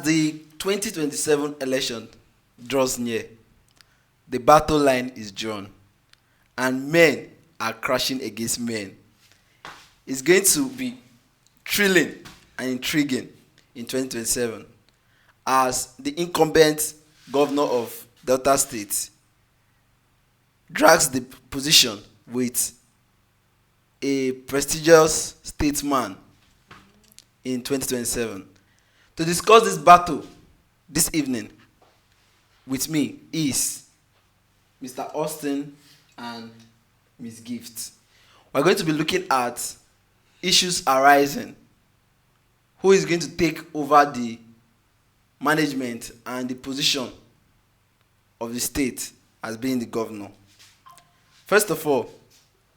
the 2027 election draws near, the battle line is drawn, and men are crashing against men. It's going to be thrilling and intriguing in 2027 as the incumbent governor of Delta State drags the position with a prestigious statesman in 2027. To discuss this battle this evening with me is Mr. Austin and Ms. Gift. We're going to be looking at issues arising. Who is going to take over the management and the position of the state as being the governor? First of all,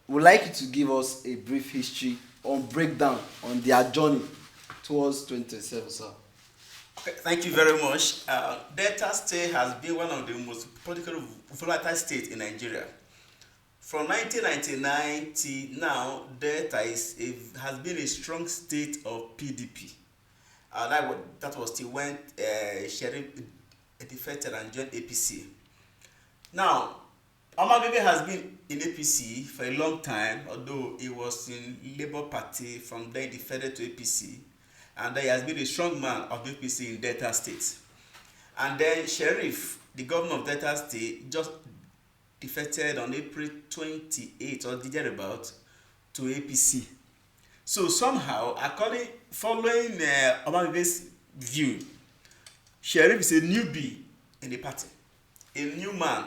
we'd like you to give us a brief history or breakdown on their journey towards 2027, sir. Okay, thank you very much. Delta State has been one of the most politically volatile states in Nigeria. From 1999 till now, Delta has been a strong state of PDP. That was till when Sheriff defected and joined APC. Now, Omo-Agege has been in APC for a long time, although he was in Labour Party. From then he defected to APC, and then he has been a strong man of APC in Delta State. And then Sheriff, the governor of Delta State, just defected on April 28 or thereabout to APC. So somehow, following Omo-Agege's view, Sheriff is a newbie in the party, a new man.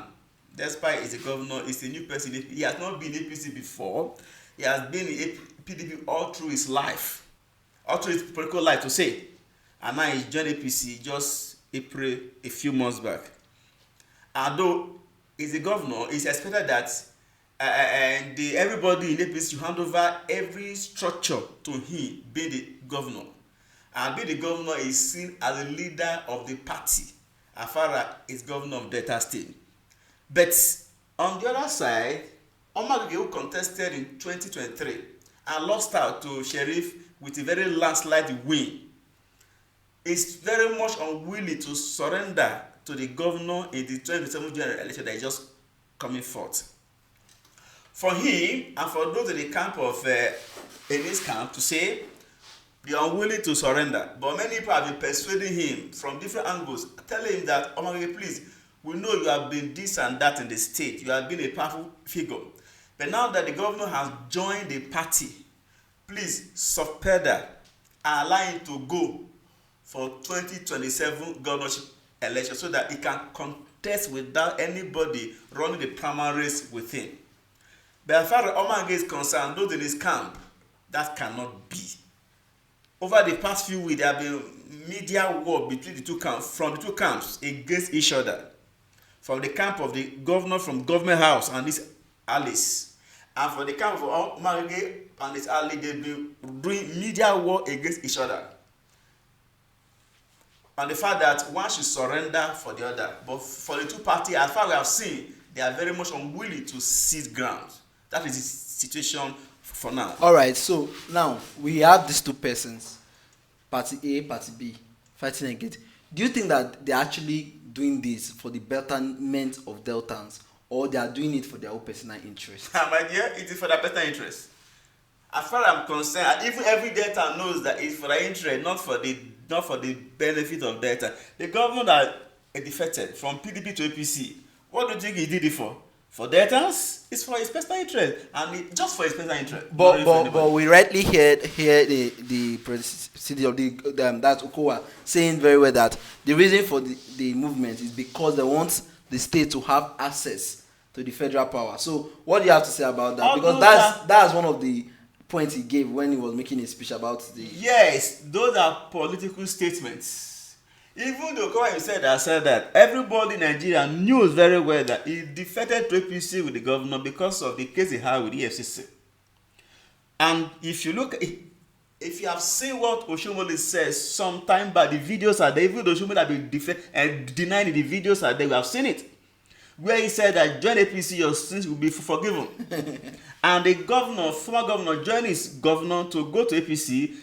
Despite he's a governor, he's a new person. He has not been in APC before. He has been in PDP all through his life, all through his political life to say. And now he joined APC just April, a few months back. Although he's a governor, it's expected that everybody in APC should hand over every structure to him, being the governor. And being the governor is seen as a leader of the party as far as he's governor of Delta State. But on the other side, Omo-Agege, who contested in 2023 and lost out to Sheriff with a very landslide win, is very much unwilling to surrender to the governor in the 2027 general election that is just coming forth. For him and for those in the camp of in his camp to say they are unwilling to surrender, but many people have been persuading him from different angles, telling him that Omo-Agege, please, we know you have been this and that in the state. You have been a powerful figure. But now that the governor has joined the party, please subpar that and allow him to go for 2027 governorship election so that he can contest without anybody running the primaries with him. But as far as Omo-Agege is concerned, those in his camp, that cannot be. Over the past few weeks, there have been media war between the two camps, from the two camps against each other. From the camp of the governor from government house and his allies, and for the camp of Omo-Agege and his allies, they've been doing media war against each other. And the fact that one should surrender for the other, but for the two parties, as far as we have seen, they are very much unwilling to cede ground. That is the situation for now. All right, so now we have these two persons, Party A, Party B, fighting against. Do you think that they're actually doing this for the betterment of Deltans, or they are doing it for their own personal interest? My dear, it is for their personal interest. As far as I'm concerned, even every Delta knows that it's for their interest, not for the benefit of Delta. The governor that defected from PDP to APC, what do you think he did it for? For Deltans? It's for his personal interest, and just for his personal interest. But we rightly hear the president of that's Okowa saying very well that the reason for the movement is because they want the state to have access to the federal power. So what do you have to say about that? Because that's one of the points he gave when he was making a speech about the. Yes, those are political statements. Even though Okowa said that everybody in Nigeria knows very well that he defected to APC with the governor because of the case he had with the EFCC. And if you have seen what Oshomole says sometime back, the videos are there. Even though Oshomole have been denying the videos are there, we have seen it. Where he said that join APC, your sins will be forgiven. And the governor, former governor, joined his governor to go to APC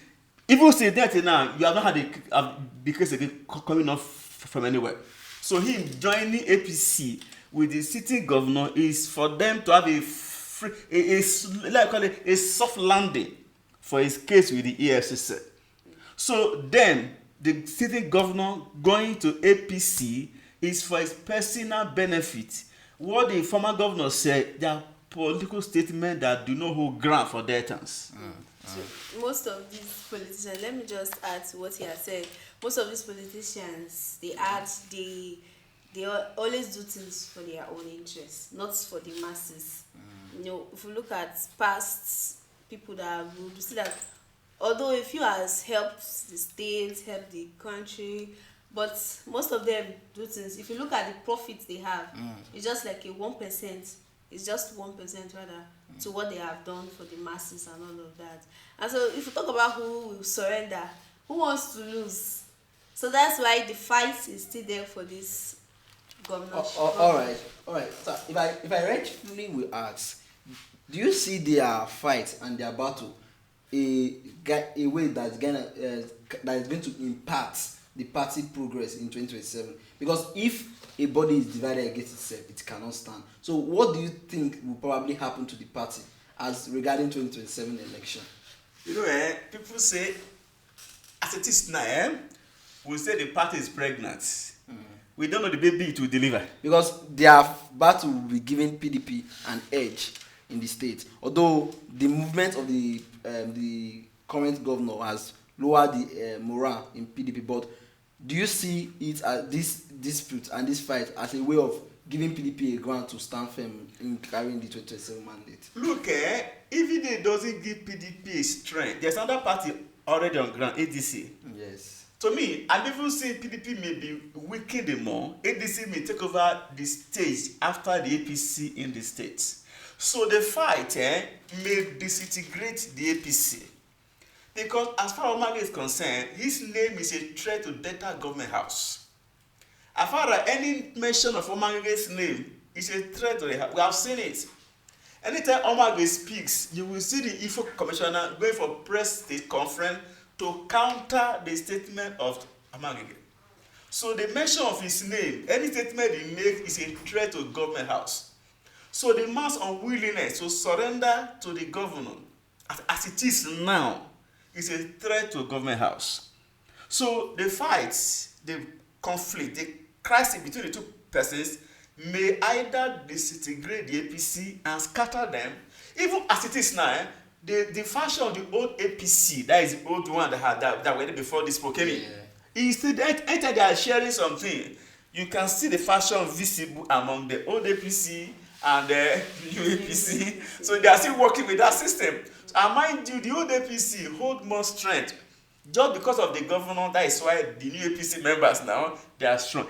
Even since that now, you have not had the case again coming off from anywhere. So him joining APC with the sitting governor is for them to have a free, like I call it, a soft landing for his case with the EFCC. So then the sitting governor going to APC is for his personal benefit. What the former governor said, they are political statements that do not hold ground for their terms. So most of these politicians, let me just add to what he has said. Most of these politicians, they always do things for their own interests, not for the masses. You know, if you look at past people that have ruled, you see that although a few has helped the state, helped the country, but most of them do things. If you look at the profits they have, it's just like a 1%. It's just 1% rather to what they have done for the masses and all of that. And so if you talk about who will surrender, who wants to lose? So that's why the fight is still there for this governorship. All right. So if I rightfully will ask, do you see their fight and their battle a way that's gonna that is going to impact the party progress in 2027? Because if a body is divided against itself, it cannot stand. So what do you think will probably happen to the party as regarding 2027 election? You know, people say, as it is now, we say the party is pregnant. We don't know the baby it will deliver. Because their battle will be giving PDP an edge in the state. Although the movement of the current governor has lowered the morale in PDP, but do you see it as this dispute and this fight as a way of giving PDP a ground to stand firm in carrying the 2027 mandate? Look, even if it doesn't give PDP a strength, there's another party already on ground, ADC. Yes. To me, I'm even saying PDP may be weakened more. ADC may take over the stage after the APC in the states. So the fight may disintegrate the APC. Because as far as Omo-Agege is concerned, his name is a threat to Delta Government House. As far as any mention of Omo-Agege's name is a threat to the house, we have seen it. Anytime Omo-Agege speaks, you will see the IFO commissioner going for press conference to counter the statement of Omo-Agege. So the mention of his name, any statement he makes is a threat to government house. So the mass unwillingness to surrender to the governor, as it is now, is a threat to government house. So the fights, the conflict, the crisis between the two persons may either disintegrate the APC and scatter them. Even as it is now, the fashion of the old APC, that is the old one that went before this spoken, instead enter they are sharing something. You can see the fashion visible among the old APC and the new APC. So they are still working with that system. And mind you, the old APC hold more strength just because of the governor. That is why the new APC members now, they are strong.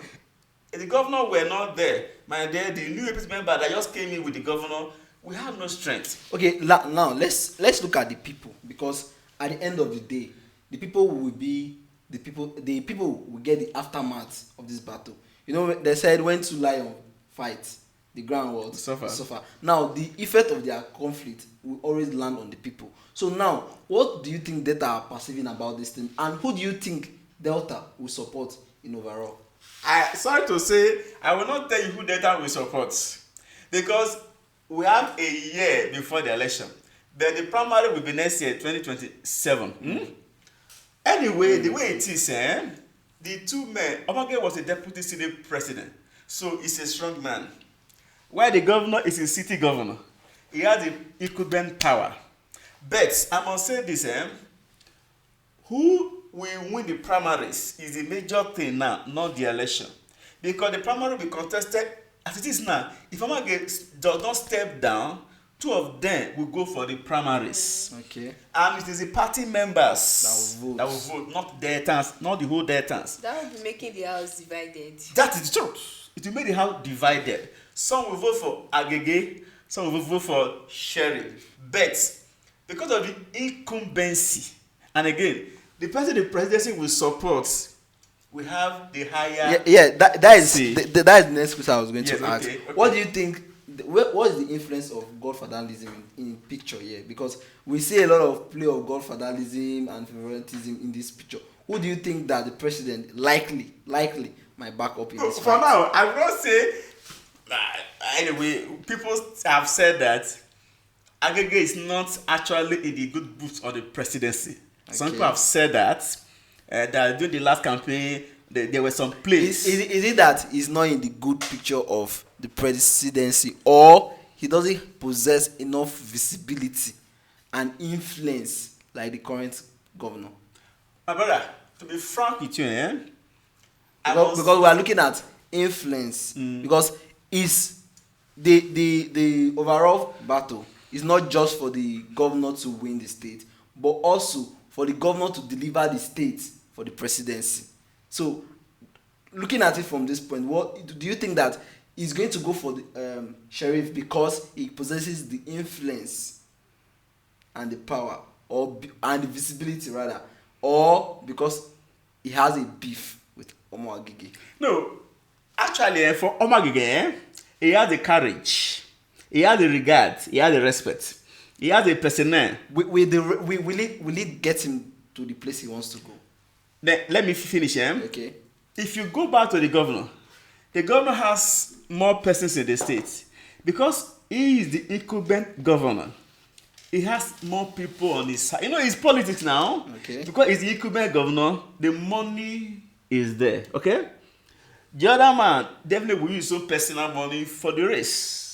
If the governor were not there, my dear, the new APC member that just came in with the governor, we have no strength. Okay, now let's look at the people, because at the end of the day, the people will be the people will get the aftermath of this battle. You know, they said when two lions fight, the ground will suffer. Now, the effect of their conflict will always land on the people. So now, what do you think Delta are perceiving about this thing, and who do you think Delta will support in overall? Sorry to say, I will not tell you who Delta will support, because we have a year before the election. Then the primary will be next year, 2027. Anyway, the way it is, the two men, Omo-Agege was a deputy Senate president, so he's a strong man. While the governor is a city governor, he has the incumbent power. But I must say this, who will win the primaries is the major thing now, not the election. Because the primary will be contested as it is now. If Omo-Agege does not step down, two of them will go for the primaries. Okay. And it is the party members that will vote, not Deltans, not the whole Deltans. That will be making the house divided. That is the truth. It will make the house divided. Some will vote for Agege, some will vote for Sheriff. But because of the incumbency, and again, the person the presidency will support, we have the higher. That is the next question I was going to ask. Okay. What do you think what is the influence of godfatherism in picture here? Because we see a lot of play of godfatherism and favoritism in this picture. Who do you think that the president likely might back up in this For fight? now, I will not say. Anyway, people have said that Agege is not actually in the good books of the presidency. Okay. Some people have said that during the last campaign there were some plays. Is it that he's not in the good picture of the presidency, or he doesn't possess enough visibility and influence like the current governor? My brother, to be frank with you, because we are looking at influence, because is the overall battle is not just for the governor to win the state, but also for the governor to deliver the state for the presidency. So looking at it from this point, what do you think that he's going to go for the sheriff because he possesses the influence and the power, and the visibility rather, or because he has a beef with Omo-Agege? No, actually, for Omo-Agege, he has the courage, he has the regard, he has the respect, he has the personnel. Will it get him to the place he wants to go? Then let me finish. Okay. If you go back to the governor has more persons in the state because he is the incumbent governor. He has more people on his side. You know, it's politics now. Okay. Because he's the incumbent governor, the money is there. Okay. The other man definitely will use some personal money for the race.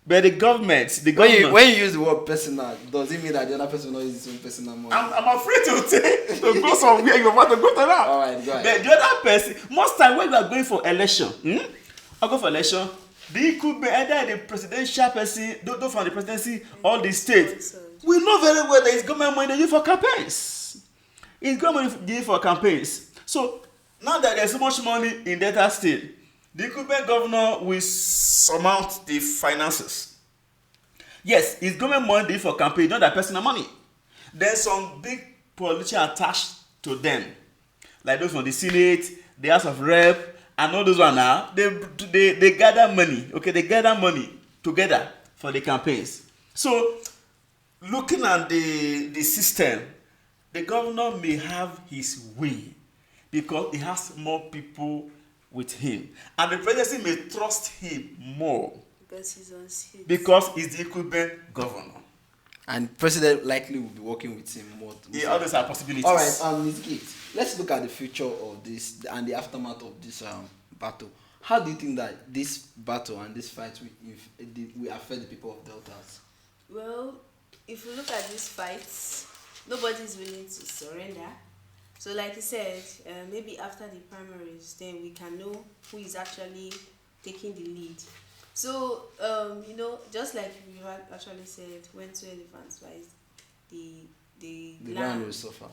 But the government, when you use the word personal, does it mean that the other person will not use his own personal money? I'm afraid to go somewhere you want to go to now. All right, go ahead. But the other person, most time when you are going for election, I go for election, they could be either the presidential person, don't from the presidency or the state. We know very well that it's government money they use for campaigns. It's government money they use for campaigns. So now that there's so much money in Delta State, the incumbent governor will surmount the finances. Yes, it's government money they use for campaign, not their personal money. There's some big politicians attached to them, like those from the Senate, the House of Rep, and all those one now. They gather money. Okay, they gather money together for the campaigns. So, looking at the system, the governor may have his way because he has more people with him, and the presidency may trust him more because he's on seat. Because he's the incumbent governor. And president likely will be working with him more. Yeah, all those are possibilities. All right, Ms. Gates, let's look at the future of this and the aftermath of this battle. How do you think that this battle and this fight will affect the people of Deltas? Well, if you look at these fights, nobody is willing to surrender. So like you said, maybe after the primaries, then we can know who is actually taking the lead. So, just like you had actually said, when two elephants rise, the land will suffer.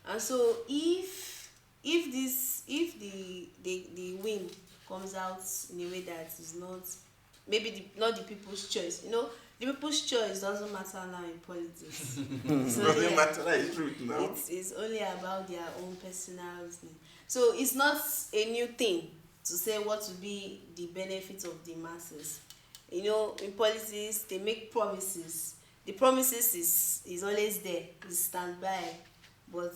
And so if the win comes out in a way that is not maybe not the people's choice, the people's choice doesn't matter now in politics. Doesn't matter, that is true now. It's only about their own personality. So it's not a new thing to say what will be the benefits of the masses. In politics, they make promises. The promises is always there, is standby, but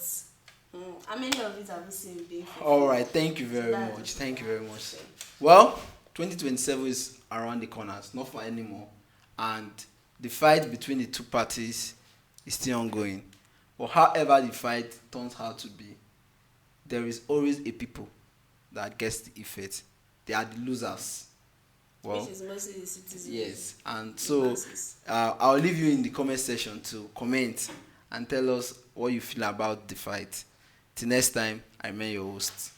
how many of it have we seen being fulfilled? All right, thank you very much. Thank you very much. Well, 2027 is around the corners, not far anymore, and the fight between the two parties is still ongoing. But however the fight turns out to be, there is always a people that gets the effect. They are the losers. Well, which is mostly the citizens. Yes, and so I'll leave you in the comment section to comment and tell us what you feel about the fight. Till next time, I remain your host.